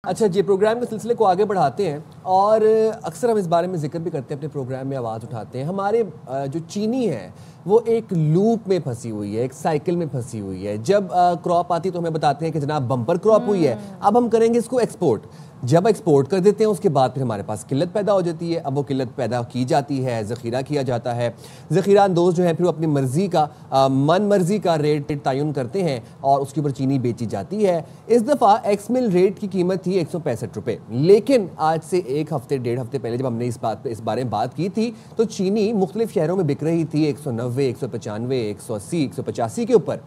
अच्छा जी, प्रोग्राम के सिलसिले को आगे बढ़ाते हैं और अक्सर हम इस बारे में जिक्र भी करते हैं, अपने प्रोग्राम में आवाज़ उठाते हैं। हमारे जो चीनी है वो एक लूप में फंसी हुई है, एक साइकिल में फंसी हुई है। जब क्रॉप आती तो हमें बताते हैं कि जनाब बम्पर क्रॉप हुई है, अब हम करेंगे इसको एक्सपोर्ट। जब एक्सपोर्ट कर देते हैं उसके बाद फिर हमारे पास किल्लत पैदा हो जाती है। अब वो किल्लत पैदा की जाती है, ज़ख़ीरा किया जाता है। ज़ख़ीरा अंदोज़ जो है फिर अपनी मर्ज़ी का मन मर्ज़ी का रेट तयन करते हैं और उसके ऊपर चीनी बेची जाती है। इस दफ़ा एक्स मिल रेट की कीमत थी 165 रुपये, लेकिन आज से एक हफ्ते डेढ़ हफ्ते पहले जब हमने इस बारे में बात की थी तो चीनी मुख्तलिफ शहरों में बिक रही थी 190, 195, 180, 185 के ऊपर।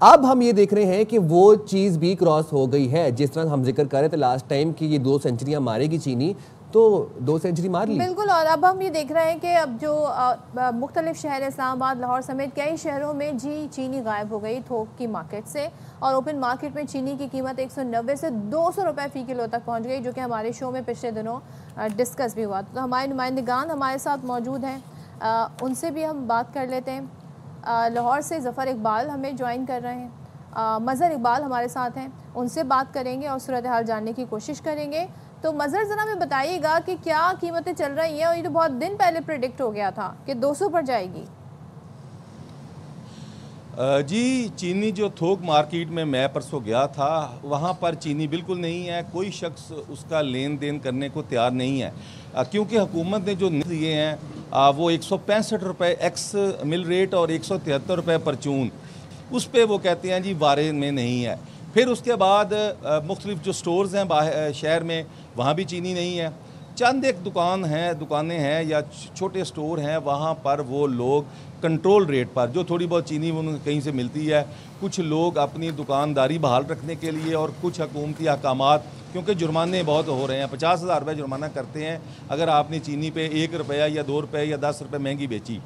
अब हम ये देख रहे हैं कि वो चीज़ भी क्रॉस हो गई है। जिस तरह हम जिक्र कर रहे थे लास्ट टाइम कि ये 2 सेंचुरियां मारेगी चीनी, तो 2 सेंचुरी मार ली बिल्कुल। और अब हम ये देख रहे हैं कि अब जो मुख्तलिफ शहर इस्लामाबाद, लाहौर समेत कई शहरों में चीनी गायब हो गई थोक की मार्केट से, और ओपन मार्केट में चीनी की कीमत 190 से 200 रुपये फ़ी किलो तक पहुंच गई, जो कि हमारे शो में पिछले दिनों डिस्कस भी हुआ। तो हमारे नुमाइंदगान हमारे साथ मौजूद हैं, उनसे भी हम बात कर लेते हैं। लाहौर से ज़फ़र इकबाल हमें ज्वाइन कर रहे हैं, मज़हर इकबाल हमारे साथ हैं, उनसे बात करेंगे और सूरत हाल जानने की कोशिश करेंगे। तो मज़हर ज़रा हमें बताइएगा कि क्या कीमतें चल रही हैं, और ये तो बहुत दिन पहले प्रेडिक्ट हो गया था कि 200 पर जाएगी। जी, चीनी जो थोक मार्केट में मैं परसों गया था, वहाँ पर चीनी बिल्कुल नहीं है। कोई शख्स उसका लेन देन करने को तैयार नहीं है, क्योंकि हुकूमत ने जो दिए हैं वो 165 रुपये एक्स मिल रेट और 173 रुपये परचून, उस पर वो कहते हैं जी वारे में नहीं है। फिर उसके बाद मुख्तलिफ जो स्टोर्स हैं बाहर शहर में, वहाँ भी चीनी नहीं है। चंद एक दुकानें हैं या छोटे स्टोर हैं, वहाँ पर वो लोग कंट्रोल रेट पर जो थोड़ी बहुत चीनी उन्हें कहीं से मिलती है, कुछ लोग अपनी दुकानदारी बहाल रखने के लिए, और कुछ हुकूमती अहकामात, क्योंकि जुर्माने बहुत हो रहे हैं, 50,000 रुपये जुर्माना करते हैं अगर आपने चीनी पे 1 रुपया या 2 रुपये या 10 रुपये महंगी बेची।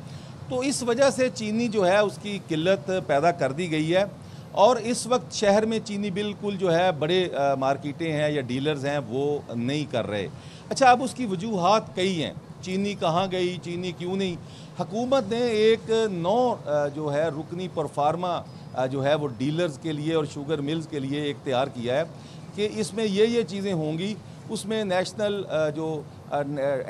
तो इस वजह से चीनी जो है उसकी किल्लत पैदा कर दी गई है, और इस वक्त शहर में चीनी बिल्कुल जो है बड़े मार्केटें हैं या डीलर्स हैं वो नहीं कर रहे। अच्छा, अब उसकी वजूहात कई हैं, चीनी कहाँ गई, चीनी क्यों नहीं। हुकूमत ने एक जो है रुकनी परफार्मा जो है वो डीलर्स के लिए और शुगर मिल्स के लिए एक तैयार किया है कि इसमें ये चीज़ें होंगी। उसमें नेशनल जो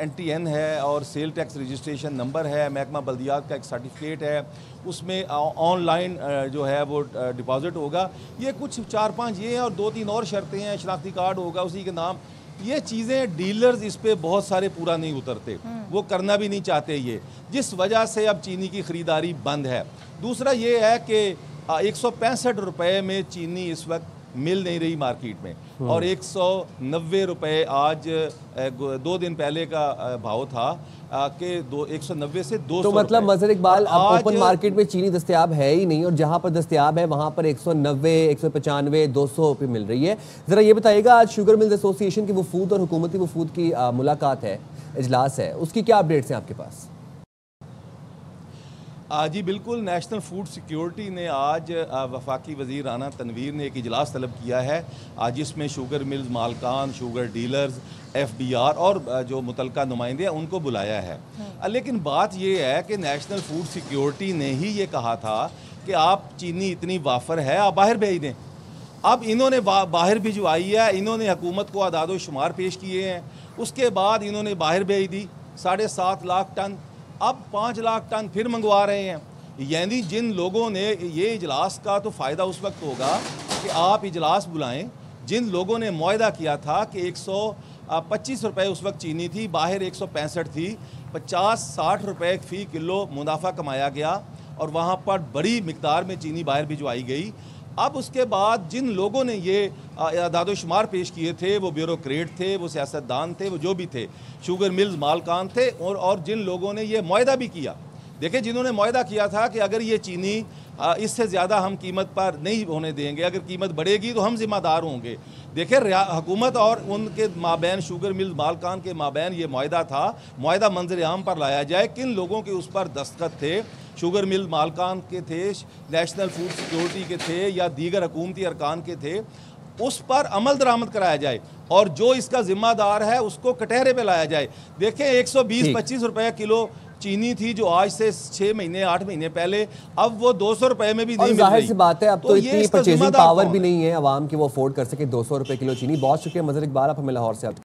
NTN है और सेल टैक्स रजिस्ट्रेशन नंबर है, महकमा बल्दियात का एक सर्टिफिकेट है, उसमें ऑनलाइन जो है वो डिपॉजिट होगा। ये कुछ 4-5 ये हैं, और 2-3 और शर्तें हैं, शनाख्ती कार्ड होगा उसी के नाम। ये चीज़ें डीलर्स इस पे बहुत सारे पूरा नहीं उतरते, वो करना भी नहीं चाहते ये, जिस वजह से अब चीनी की ख़रीदारी बंद है। दूसरा ये है कि 165 रुपये में चीनी इस वक्त मिल नहीं रही मार्केट में, और 190 रुपये आज 2 दिन पहले का भाव था कि 190 से 200। तो मतलब मज़हर इकबाल अब ओपन मार्केट में चीनी दस्तयाब है ही नहीं, और जहां पर दस्तयाब है वहां पर 190, 195, 200 पे मिल रही है। ज़रा ये बताइएगा, आज शुगर मिल्स एसोसिएशन की वफूद और हुकूमती वफूद की मुलाकात है, इजलास है, उसकी क्या अपडेट्स हैं आपके पास? जी बिल्कुल, नेशनल फूड सिक्योरिटी ने आज वफाकी वज़ीर राना तनवीर ने एक इजलास तलब किया है, आज जिसमें शुगर मिल्स मालकान, शुगर डीलर्स, FBR और जो मुतलका नुमाइंदे हैं उनको बुलाया है। लेकिन बात यह है कि नेशनल फूड सिक्योरिटी ने ही ये कहा था कि आप चीनी इतनी वाफर है, आप बाहर भेज दें। अब इन्होंने बाहर भिजवाई है, इन्होंने हुकूमत को अदाद शुमार पेश किए हैं, उसके बाद इन्होंने बाहर भेज दी 7.5 लाख टन, अब 5 लाख टन फिर मंगवा रहे हैं। यानी जिन लोगों ने ये इजलास का तो फ़ायदा उस वक्त होगा कि आप इजलास बुलाएं, जिन लोगों ने मुआहदा किया था कि 125 रुपये उस वक्त चीनी थी, बाहर 165 थी, 50-60 रुपये फ़ी किलो मुनाफा कमाया गया, और वहाँ पर बड़ी मिकदार में चीनी बाहर भिजवाई गई। अब उसके बाद जिन लोगों ने ये अदाद शुमार पेश किए थे, वो ब्यूरोक्रेट थे, वो सियासतदान थे, वो जो भी थे, शुगर मिल्स मालकान थे, और जिन लोगों ने ये मुआहदा भी किया, देखिए जिन्होंने मुआहदा किया था कि अगर ये चीनी इससे ज़्यादा हम कीमत पर नहीं होने देंगे, अगर कीमत बढ़ेगी तो हम ज़िम्मेदार होंगे। देखिए हुकूमत और उनके माबैन, शुगर मिल मालकान के माबैन ये मुआहदा था, मुआहदा मंजर आम पर लाया जाए। किन लोगों के उस पर दस्तखत थे? शुगर मिल मालकान के थे, नेशनल फूड सिक्योरिटी के थे, या दीगर हुकूमती अरकान के थे। उस पर अमल दरामद कराया जाए, और जो इसका ज़िम्मेदार है उसको कटहरे पे लाया जाए। देखें 120-25 रुपये किलो चीनी थी जो आज से 6 महीने 8 महीने पहले, अब वो 200 रुपए में भी और नहीं मिल जाहिर रही। सी बात है अब तो ये इतनी इसका परचेजिंग जिम्मेदार पावर कौन भी है? नहीं है आवाम की वो अफोर्ड कर सके 200 रुपए किलो चीनी। बहुत शुक्रिया मजहर इकबाल, आप हमें लाहौर से